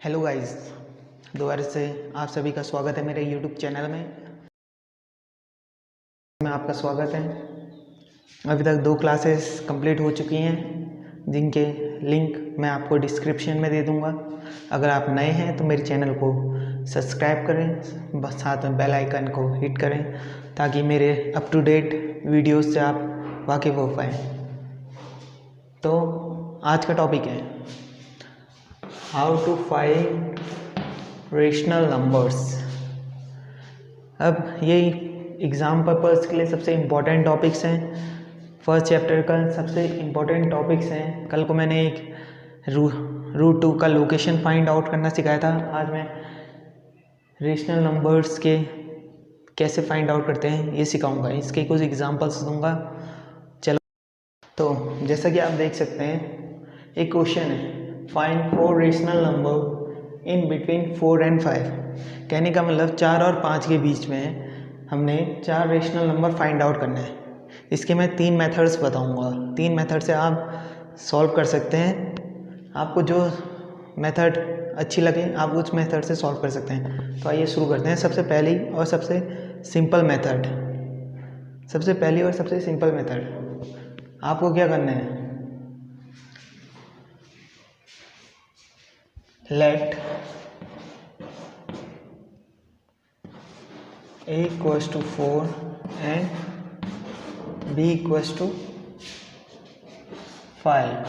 Hello guys, दोबारा से आप सभी का स्वागत है मेरे यूट्यूब चैनल में आपका स्वागत है। अभी तक 2 क्लासेस कंप्लीट हो चुकी हैं जिनके लिंक मैं आपको डिस्क्रिप्शन में दे दूंगा। अगर आप नए हैं तो मेरे चैनल को सब्सक्राइब करें, बस साथ में बेल आइकन को हिट करें ताकि मेरे अप टू डेट वीडियोस से आप वाकिफ़ हो पाएँ। तो आज का टॉपिक है how to find rational numbers. अब ये एग्ज़ाम पर्पज़ के लिए सबसे इम्पोर्टेंट टॉपिक्स हैं। फर्स्ट चैप्टर का सबसे इम्पोर्टेंट टॉपिक्स हैं। कल को मैंने एक रूट 2 का लोकेशन फाइंड आउट करना सिखाया था। आज मैं रेशनल नंबर्स के कैसे फाइंड आउट करते हैं ये सिखाऊंगा, इसके कुछ एग्जांपल्स दूंगा। चलो, तो जैसा कि आप देख सकते हैं एक क्वेश्चन है, find 4 rational number in between 4 and 5। कहने का मतलब 4 और 5 के बीच में हमने 4 रेशनल नंबर फाइंड आउट करना है। इसके मैं 3 मेथड्स बताऊंगा। 3 मेथड से आप सॉल्व कर सकते हैं। आपको जो मेथड अच्छी लगे आप उस मेथड से सॉल्व कर सकते हैं। तो आइए शुरू करते हैं। सबसे पहली और सबसे सिंपल मेथड, आपको क्या करना है, late a equals to 4 and b equals to 5।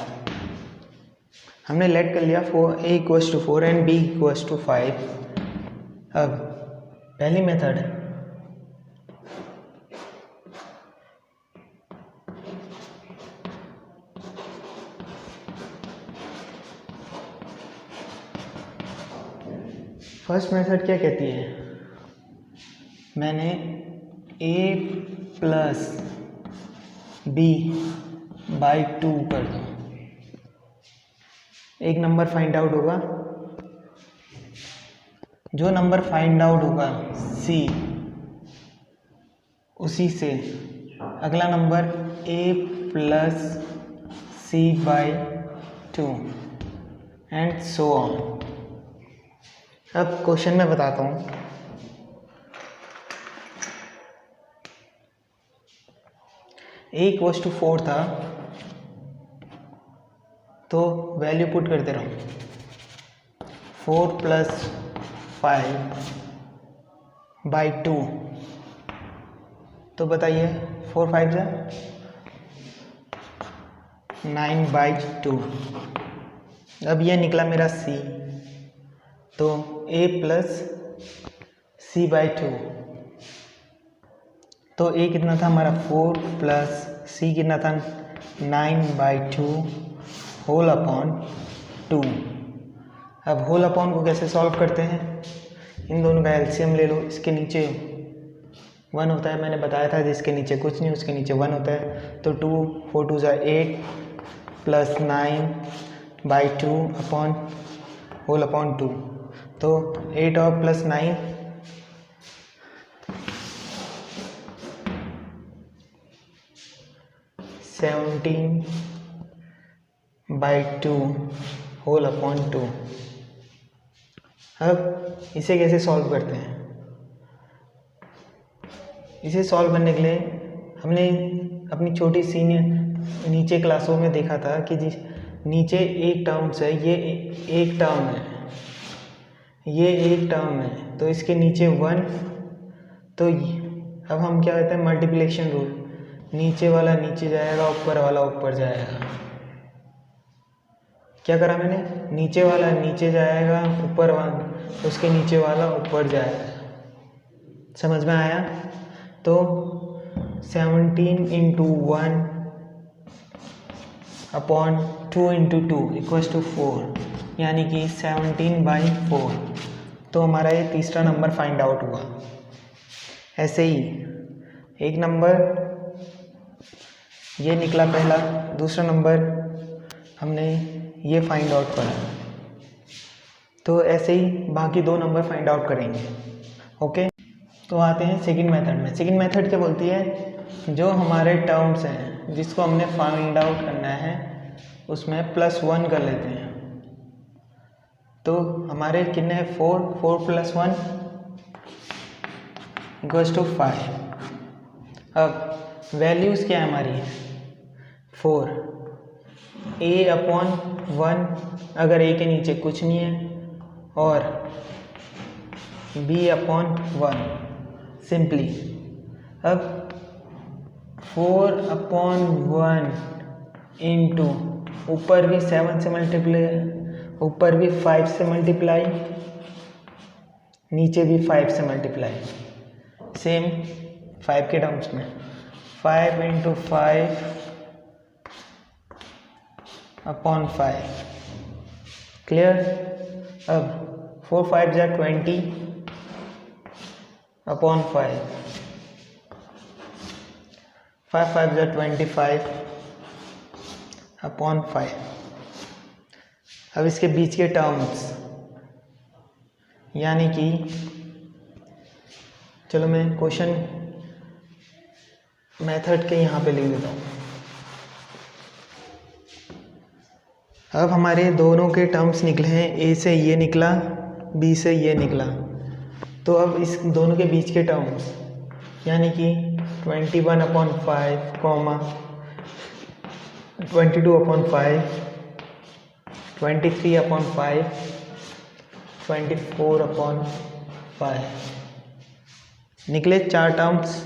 हमने लेट कर लिया a equals to 4 and b equals to 5। अब पहली मेथड, फर्स्ट मेथड क्या कहती है, मैंने a प्लस b बाई 2 कर दूँ। एक नंबर फाइंड आउट होगा, जो नंबर फाइंड आउट होगा c, उसी से अगला number a plus c by 2 and so on. अब क्वेश्चन में बताता हूँ। a इक्वल्स टू 4 था तो वैल्यू पुट करते रहो, 4 प्लस 5 बाई 2। तो बताइए 4 5 जा 9 बाई 2। अब ये निकला मेरा c, तो a प्लस c बाई 2। तो a कितना था हमारा 4 प्लस c कितना था 9 बाई 2 होल अपॉन 2। अब होल अपॉन को कैसे सॉल्व करते हैं, इन दोनों का एलसीएम ले लो। इसके नीचे 1 होता है, मैंने बताया था, जिसके नीचे कुछ नहीं उसके नीचे 1 होता है। तो 2 4 2 ज़ा 8 plus 9 by 2 upon whole upon 2। तो 8 और प्लस 9 17 बाई 2 होल अपॉन 2। अब इसे कैसे सॉल्व करते हैं, इसे सॉल्व करने के लिए हमने अपनी छोटी सीनियर नीचे क्लासों में देखा था कि नीचे एक टर्म्स है, ये एक टर्म है, ये एक टर्म है, तो इसके नीचे 1। तो अब हम क्या कहते हैं, मल्टीप्लिकेशन रूल, नीचे वाला नीचे जाएगा ऊपर वाला ऊपर जाएगा। क्या करा मैंने, नीचे वाला नीचे जाएगा ऊपर वाला उसके नीचे वाला ऊपर जाएगा। समझ में आया। तो 17 into 1 upon 2 into 2 equals to 4, यानी कि 17 बाई 4। तो हमारा ये तीसरा नंबर फाइंड आउट हुआ। ऐसे ही एक नंबर ये निकला पहला, दूसरा नंबर हमने ये फाइंड आउट करा। तो ऐसे ही बाकी 2 नंबर फाइंड आउट करेंगे। ओके, तो आते हैं सेकंड मेथड में। सेकंड मेथड क्या बोलती है, जो हमारे टर्म्स हैं जिसको हमने फाइंड आउट करना है उसमें +1 कर लेते हैं। तो हमारे कितने हैं 4, 4 + 1 = 5। अब वैल्यूज़ क्या है हमारी 4, a/1 अगर a के नीचे कुछ नहीं है और b/1 सिंपली। अब 4/1 इंटू ऊपर भी 7 से मल्टीप्लाई, ऊपर भी 5 से मल्टीप्लाई, नीचे भी 5 से मल्टीप्लाई, सेम 5 के टर्म्स में 5 × 5/5 क्लियर। अब 4 5 = 20/5, 5 5 = 25/5। अब इसके बीच के टर्म्स यानी कि चलो मैं क्वेश्चन मेथड के यहाँ पे लिख देता हूँ। अब हमारे दोनों के टर्म्स निकले हैं, a से ये निकला, b से ये निकला। तो अब इस दोनों के बीच के टर्म्स यानी कि 21/5, 22/5, 23/5, 24/5 निकले 4 टर्म्स।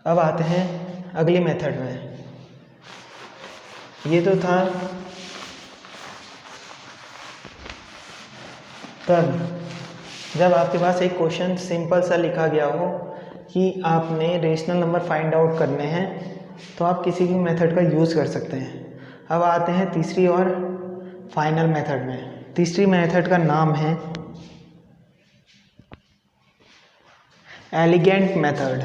अब आते हैं अगली मेथड में। ये तो था तब जब आपके पास एक क्वेश्चन सिंपल सा लिखा गया हो कि आपने रेशनल नंबर फाइंड आउट करने हैं, तो आप किसी भी मेथड का यूज़ कर सकते हैं। अब आते हैं तीसरी और फाइनल मेथड में। तीसरी मेथड का नाम है एलिगेंट मेथड।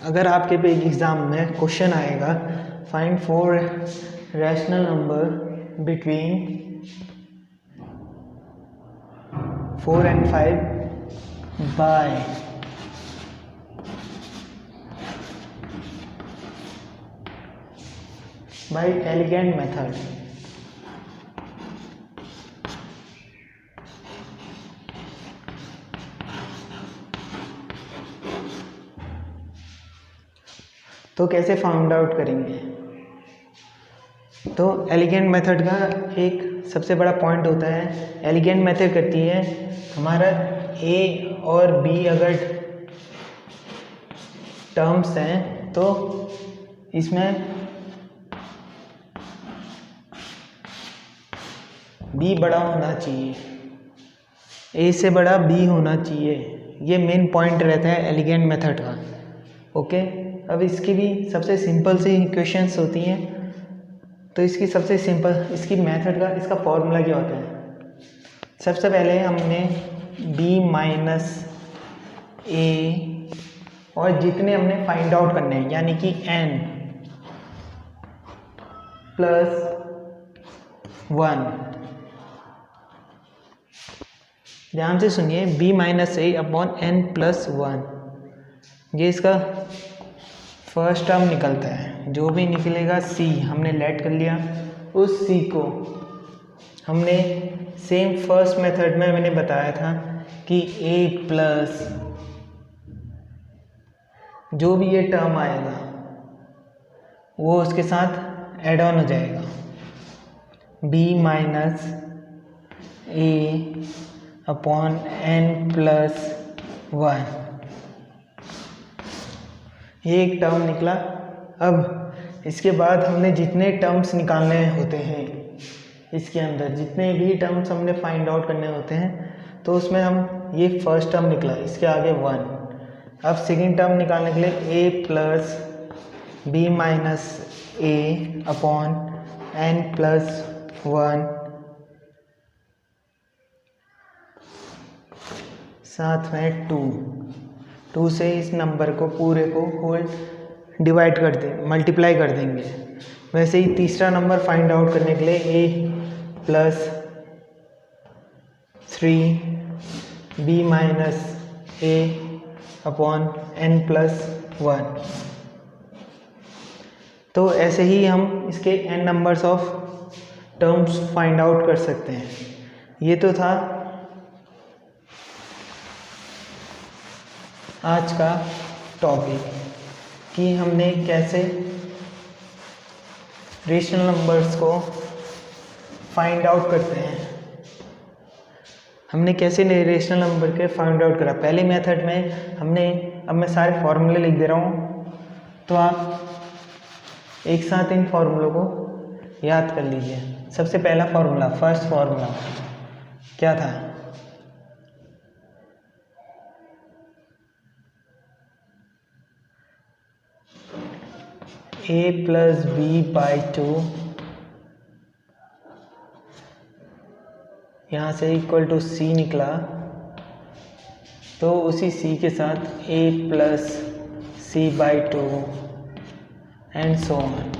अगर आपके पे एग्ज़ाम में क्वेश्चन आएगा find 4 rational number between 4 and 5 by elegant method, तो कैसे फाउंड आउट करेंगे। तो एलिगेंट मेथड का एक सबसे बड़ा पॉइंट होता है, एलिगेंट मेथड करती है हमारा a और b अगर टर्म्स हैं तो इसमें b बड़ा होना चाहिए, a से बड़ा b होना चाहिए। ये मेन पॉइंट रहता है एलिगेंट मेथड का। ओके, अब इसकी भी सबसे सिंपल सी इक्वेशंस होती हैं। तो इसकी सबसे सिंपल इसकी मेथड का इसका फॉर्मूला क्या होता है। सबसे पहले हमने b माइनस a और जितने हमने फाइंड आउट करने हैं यानी कि n + 1, ध्यान से सुनिए, b माइनस a/n + 1, ये इसका फर्स्ट टर्म निकलता है। जो भी निकलेगा c हमने लेट कर लिया, उस c को हमने सेम फर्स्ट मेथड में मैंने बताया था कि a प्लस जो भी ये टर्म आएगा वो उसके साथ ऐड ऑन हो जाएगा, b माइनस a/n + 1, ये एक टर्म निकला। अब इसके बाद हमने जितने टर्म्स निकालने होते हैं, इसके अंदर जितने भी टर्म्स हमने फाइंड आउट करने होते हैं, तो उसमें हम ये फर्स्ट टर्म निकला, इसके आगे 1। अब सेकेंड टर्म निकालने के लिए a + b माइनस a/n + 1 साथ में 2 से इस नंबर को पूरे को होल डिवाइड कर दें, मल्टीप्लाई कर देंगे। वैसे ही तीसरा नंबर फाइंड आउट करने के लिए a + 3b माइनस a/n + 1। तो ऐसे ही हम इसके n numbers of terms find out कर सकते हैं। ये तो था आज का टॉपिक कि हमने कैसे रेशनल नंबर्स को फाइंड आउट करते हैं। हमने कैसे रेशनल नंबर के फाइंड आउट करा। पहले मेथड में हमने, अब मैं सारे फॉर्मूले लिख दे रहा हूँ तो आप एक साथ इन फॉर्मूलों को याद कर लीजिए। सबसे पहला फॉर्मूला, फर्स्ट फॉर्मूला क्या था? a+b/2 यहाँ से इक्वल टू c निकला, तो उसी c के साथ a+c/2 एंड सो ऑन।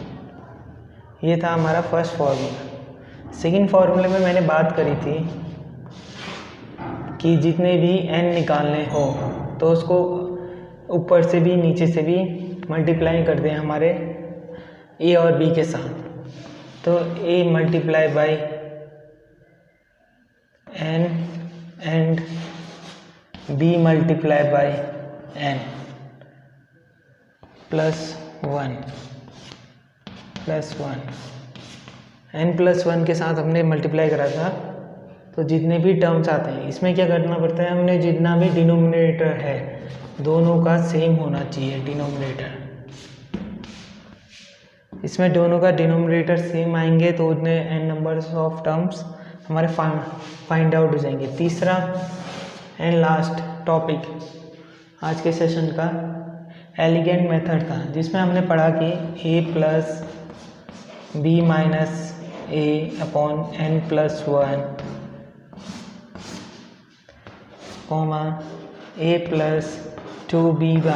ये था हमारा फर्स्ट फॉर्मूला। सेकेंड फॉर्मूले में मैंने बात करी थी कि जितने भी n निकालने हो तो उसको ऊपर से भी नीचे से भी मल्टीप्लाई कर दें हमारे a और b के साथ। तो a multiply by n and b multiply by n +1 n+1 के साथ हमने मल्टीप्लाई करा था। तो जितने भी टर्म्स आते हैं इसमें क्या करना पड़ता है, हमने जितना भी डिनोमिनेटर है दोनों का सेम होना चाहिए डिनोमिनेटर। इसमें दोनों का डिनोमिनेटर सेम आएंगे तो उतने n नंबर्स ऑफ टर्म्स हमारे फाइंड आउट हो जाएंगे। तीसरा एंड लास्ट टॉपिक आज के सेशन का एलिगेंट मेथड था, जिसमें हमने पढ़ा कि a+b - a/n+1 a+2b -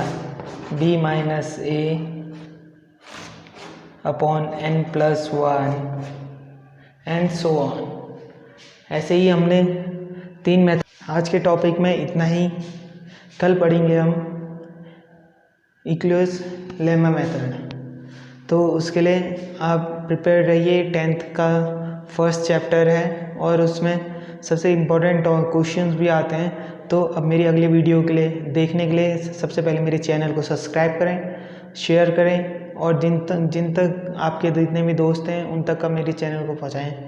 a/n+1 and so on. ऐसे ही हमने 3 मेथड। आज के टॉपिक में इतना ही। कल पढ़ेंगे हम यूक्लिड्स लेमा मेथड। तो उसके लिए आप प्रिपेयर रहिए। 10th का फर्स्ट चैप्टर है और उसमें सबसे इम्पोर्टेंट क्वेश्चंस भी आते हैं। तो अब मेरी अगली वीडियो के लिए देखने के लिए सबसे पहले मेरे चैनल को सब्सक्राइब करें, शेयर करें और जिन तक आपके जितने भी दोस्त हैं उन तक का मेरे चैनल को पहुँचाएँ।